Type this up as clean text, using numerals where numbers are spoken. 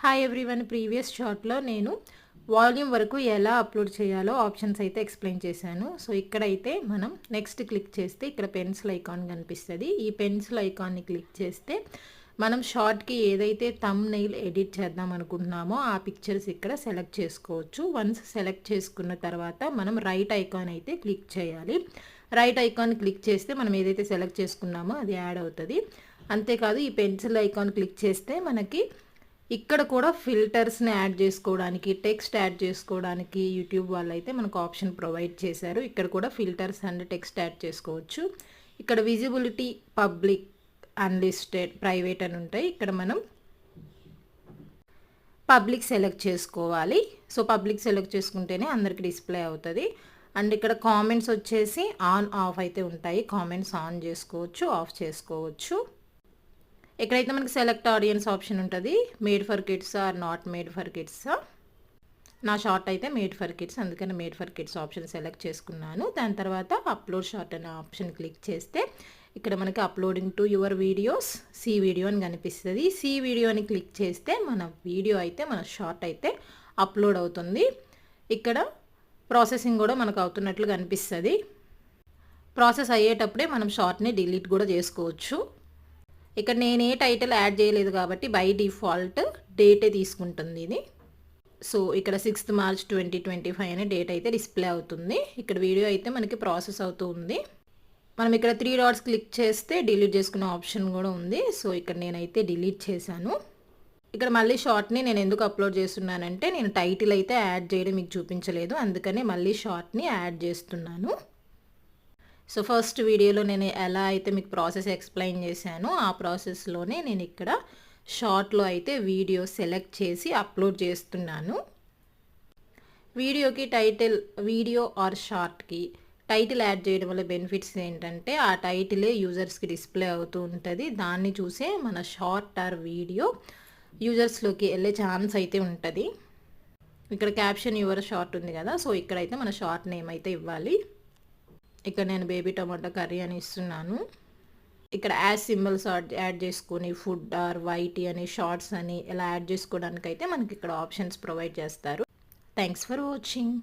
Hi everyone, previous షార్ట్లో నేను volume వరకు ఎలా అప్లోడ్ చేయాలో ఆప్షన్స్ అయితే ఎక్స్ప్లెయిన్ చేశాను. సో ఇక్కడైతే మనం నెక్స్ట్ క్లిక్ చేస్తే ఇక్కడ పెన్సిల్ ఐకాన్ కనిపిస్తుంది. ఈ పెన్సిల్ ఐకాన్ని క్లిక్ చేస్తే మనం షార్ట్కి ఏదైతే థంబ్నెయిల్ ఎడిట్ చేద్దాం అనుకుంటున్నామో ఆ పిక్చర్స్ ఇక్కడ సెలెక్ట్ చేసుకోవచ్చు. వన్స్ సెలెక్ట్ చేసుకున్న తర్వాత మనం రైట్ ఐకాన్ అయితే క్లిక్ చేయాలి. రైట్ ఐకాన్ క్లిక్ చేస్తే మనం ఏదైతే సెలెక్ట్ చేసుకున్నామో అది యాడ్ అవుతుంది. అంతేకాదు ఈ పెన్సిల్ ఐకాన్ క్లిక్ చేస్తే మనకి ఇక్కడ కూడా ఫిల్టర్స్ని యాడ్ చేసుకోవడానికి, టెక్స్ట్ యాడ్ చేసుకోవడానికి యూట్యూబ్ వాళ్ళు అయితే మనకు ఆప్షన్ ప్రొవైడ్ చేశారు. ఇక్కడ కూడా ఫిల్టర్స్ అండ్ టెక్స్ట్ యాడ్ చేసుకోవచ్చు. ఇక్కడ విజిబిలిటీ, పబ్లిక్, అన్లిస్టెడ్, ప్రైవేట్ అని ఉంటాయి. ఇక్కడ మనం పబ్లిక్ సెలెక్ట్ చేసుకోవాలి. సో పబ్లిక్ సెలెక్ట్ చేసుకుంటేనే అందరికి డిస్ప్లే అవుతుంది. అండ్ ఇక్కడ కామెంట్స్ వచ్చేసి ఆన్ ఆఫ్ అయితే ఉంటాయి. కామెంట్స్ ఆన్ చేసుకోవచ్చు, ఆఫ్ చేసుకోవచ్చు. ఇక్కడైతే మనకి సెలెక్ట్ ఆడియన్స్ ఆప్షన్ ఉంటుంది. Made for kids or not made for kids. నా షార్ట్ అయితే మేడ్ ఫర్ కిడ్స్, అందుకని made for kids option select చేసుకున్నాను. దాని తర్వాత అప్లోడ్ షార్ట్ అనే ఆప్షన్ క్లిక్ చేస్తే ఇక్కడ మనకి uploading to your videos, see video అని కనిపిస్తుంది. సి వీడియోని క్లిక్ చేస్తే మన వీడియో అయితే, మన షార్ట్ అయితే అప్లోడ్ అవుతుంది. ఇక్కడ ప్రాసెసింగ్ కూడా మనకు అవుతున్నట్లు కనిపిస్తుంది. ప్రాసెస్ అయ్యేటప్పుడే మనం షార్ట్ని డిలీట్ కూడా చేసుకోవచ్చు. ఇక్కడ నేను ఏ టైటిల్ యాడ్ చేయలేదు కాబట్టి బై డిఫాల్ట్ డేటే తీసుకుంటుంది ఇది. సో ఇక్కడ 6th March 2025 అనే డేట్ అయితే డిస్ప్లే అవుతుంది. ఇక్కడ వీడియో అయితే మనకి ప్రాసెస్ అవుతూ ఉంది. మనం ఇక్కడ 3 డాట్స్ క్లిక్ చేస్తే డిలీట్ చేసుకునే ఆప్షన్ కూడా ఉంది. సో ఇక్కడ నేనైతే డిలీట్ చేశాను. ఇక్కడ మళ్ళీ షార్ట్ని నేను ఎందుకు అప్లోడ్ చేస్తున్నానంటే నేను టైటిల్ అయితే యాడ్ చేయడం మీకు చూపించలేదు, అందుకని మళ్ళీ షార్ట్ని యాడ్ చేస్తున్నాను. సో ఫస్ట్ వీడియోలో నేను ఎలా అయితే మీకు ప్రాసెస్ ఎక్స్ప్లెయిన్ చేశానో ఆ ప్రాసెస్లోనే నేను ఇక్కడ షార్ట్లో అయితే వీడియో సెలెక్ట్ చేసి అప్లోడ్ చేస్తున్నాను. వీడియోకి టైటిల్, వీడియో ఆర్ షార్ట్కి టైటిల్ యాడ్ చేయడం వల్ల బెనిఫిట్స్ ఏంటంటే ఆ టైటిలే యూజర్స్కి డిస్ప్లే అవుతూ ఉంటుంది. దాన్ని చూసే మన షార్ట్ ఆర్ వీడియో యూజర్స్లోకి వెళ్ళే ఛాన్స్ అయితే ఉంటుంది. ఇక్కడ క్యాప్షన్ యువర్ షార్ట్ ఉంది కదా, సో ఇక్కడైతే మన షార్ట్ నేమ్ అయితే ఇవ్వాలి. ఇక్కడ నేను బేబీ టమాటో కర్రీ అని ఇస్తున్నాను. ఇక్కడ యాడ్ సింబల్స్ యాడ్ చేసుకొని ఫుడ్ ఆర్ వైటీ అని, షార్ట్స్ అని ఇలా యాడ్ చేసుకోవడానికి అయితే మనకి ఇక్కడ ఆప్షన్స్ ప్రొవైడ్ చేస్తారు. Thanks for watching.